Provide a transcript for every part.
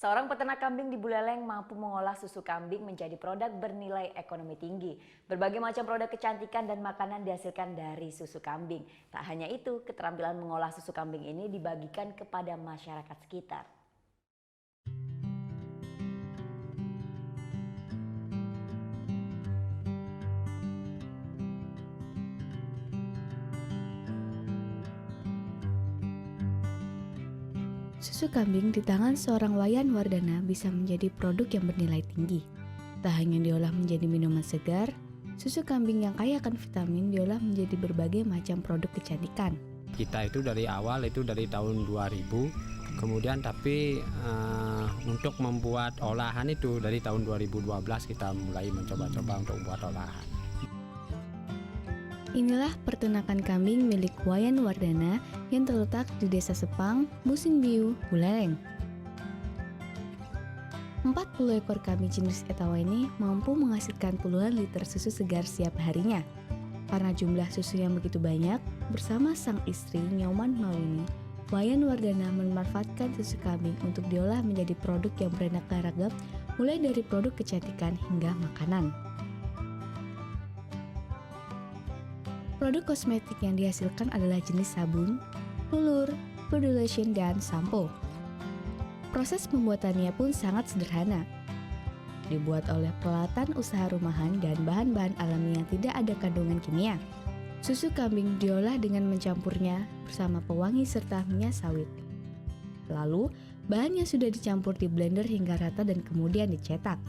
Seorang peternak kambing di Buleleng mampu mengolah susu kambing menjadi produk bernilai ekonomi tinggi. Berbagai macam produk kecantikan dan makanan dihasilkan dari susu kambing. Tak hanya itu, keterampilan mengolah susu kambing ini dibagikan kepada masyarakat sekitar. Susu kambing di tangan seorang Wayan Wardana bisa menjadi produk yang bernilai tinggi. Tak hanya diolah menjadi minuman segar, susu kambing yang kaya akan vitamin diolah menjadi berbagai macam produk kecantikan. Kita itu dari awal itu dari tahun 2000, kemudian tapi untuk membuat olahan itu dari tahun 2012 kita mulai mencoba-coba untuk membuat olahan. Inilah peternakan kambing milik Wayan Wardana yang terletak di Desa Sepang, Musingbio, Buleleng. 40 ekor kambing jenis Etawa ini mampu menghasilkan puluhan liter susu segar setiap harinya. Karena jumlah susu yang begitu banyak, bersama sang istri Nyoman Mawini, Wayan Wardana memanfaatkan susu kambing untuk diolah menjadi produk yang beraneka ragam, mulai dari produk kecantikan hingga makanan. Produk kosmetik yang dihasilkan adalah jenis sabun, lulur, body lotion, dan sampo. Proses pembuatannya pun sangat sederhana. Dibuat oleh peralatan usaha rumahan dan bahan-bahan alami yang tidak ada kandungan kimia. Susu kambing diolah dengan mencampurnya bersama pewangi serta minyak sawit. Lalu, bahan yang sudah dicampur di blender hingga rata dan kemudian dicetak.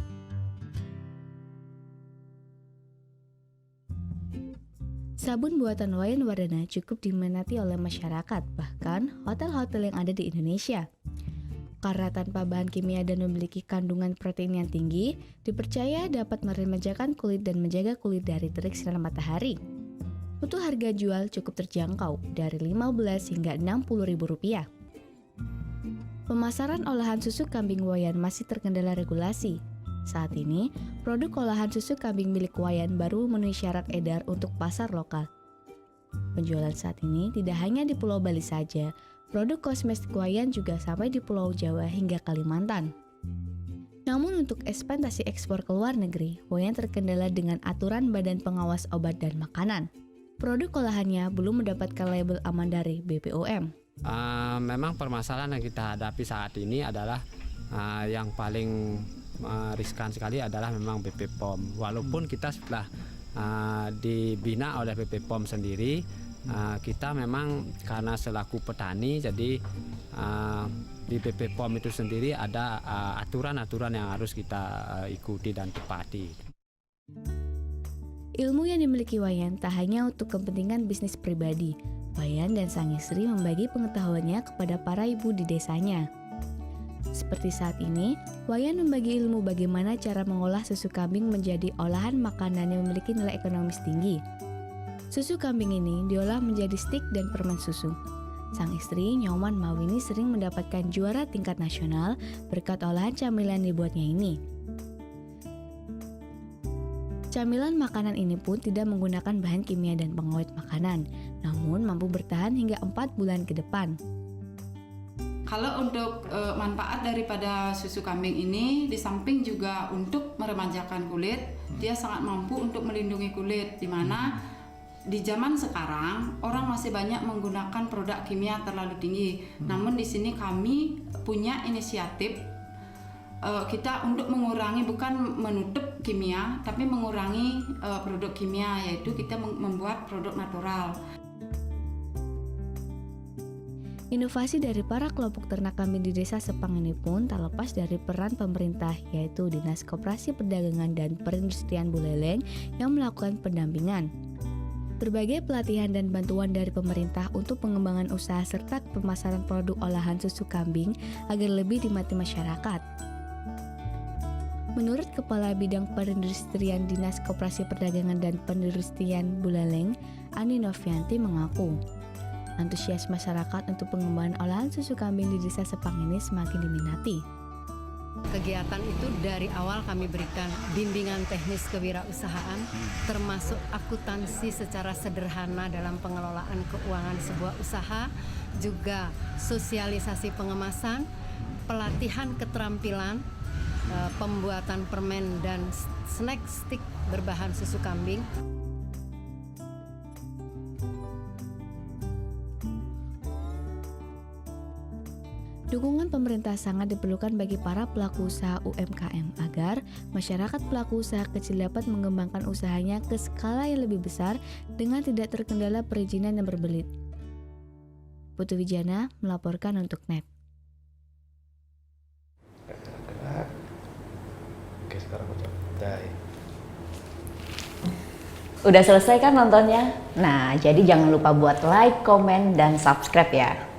Sabun buatan Wayan Wardana cukup diminati oleh masyarakat, bahkan hotel-hotel yang ada di Indonesia. Karena tanpa bahan kimia dan memiliki kandungan protein yang tinggi, dipercaya dapat meremajakan kulit dan menjaga kulit dari terik sinar matahari. Untuk harga jual cukup terjangkau, dari 15 hingga 60 ribu rupiah. Pemasaran olahan susu kambing Wayan masih terkendala regulasi. Saat ini, produk olahan susu kambing milik Wayan baru memenuhi syarat edar untuk pasar lokal. Penjualan saat ini tidak hanya di Pulau Bali saja, produk kosmetik Wayan juga sampai di Pulau Jawa hingga Kalimantan. Namun untuk ekspandasi ekspor ke luar negeri, Wayan terkendala dengan aturan Badan Pengawas Obat dan Makanan. Produk olahannya belum mendapatkan label aman dari BPOM. Memang permasalahan yang kita hadapi saat ini adalah yang paling riskan sekali adalah memang BP POM. Walaupun kita setelah dibina oleh BP POM sendiri, kita memang karena selaku petani, jadi di BP POM itu sendiri ada aturan-aturan yang harus kita ikuti dan tepati. Ilmu yang dimiliki Wayan tak hanya untuk kepentingan bisnis pribadi. Wayan dan sang istri membagi pengetahuannya kepada para ibu di desanya. Seperti saat ini, Wayan membagi ilmu bagaimana cara mengolah susu kambing menjadi olahan makanan yang memiliki nilai ekonomis tinggi. Susu kambing ini diolah menjadi stik dan permen susu. Sang istri, Nyoman Mawini, sering mendapatkan juara tingkat nasional berkat olahan camilan dibuatnya ini. Camilan makanan ini pun tidak menggunakan bahan kimia dan pengawet makanan, namun mampu bertahan hingga 4 bulan ke depan. Kalau untuk manfaat daripada susu kambing ini, di samping juga untuk meremajakan kulit, dia sangat mampu untuk melindungi kulit, di mana di zaman sekarang orang masih banyak menggunakan produk kimia terlalu tinggi. Namun di sini kami punya inisiatif kita untuk mengurangi, bukan menutup kimia, tapi mengurangi produk kimia, yaitu kita membuat produk natural. Inovasi dari para kelompok ternak kambing di Desa Sepang ini pun tak lepas dari peran pemerintah, yaitu Dinas Koperasi Perdagangan dan Perindustrian Buleleng yang melakukan pendampingan. Berbagai pelatihan dan bantuan dari pemerintah untuk pengembangan usaha serta pemasaran produk olahan susu kambing agar lebih diminati masyarakat. Menurut Kepala Bidang Perindustrian Dinas Koperasi Perdagangan dan Perindustrian Buleleng, Ani Novianti mengaku, antusias masyarakat untuk pengembangan olahan susu kambing di Desa Sepang ini semakin diminati. Kegiatan itu dari awal kami berikan bimbingan teknis kewirausahaan, termasuk akuntansi secara sederhana dalam pengelolaan keuangan sebuah usaha, juga sosialisasi pengemasan, pelatihan keterampilan pembuatan permen dan snack stick berbahan susu kambing. Dukungan pemerintah sangat diperlukan bagi para pelaku usaha UMKM agar masyarakat pelaku usaha kecil dapat mengembangkan usahanya ke skala yang lebih besar dengan tidak terkendala perizinan yang berbelit. Putu Wijana melaporkan untuk NET. Oke, sekarang aku coba. Udah selesai kan nontonnya? Nah, jadi jangan lupa buat like, komen, dan subscribe ya.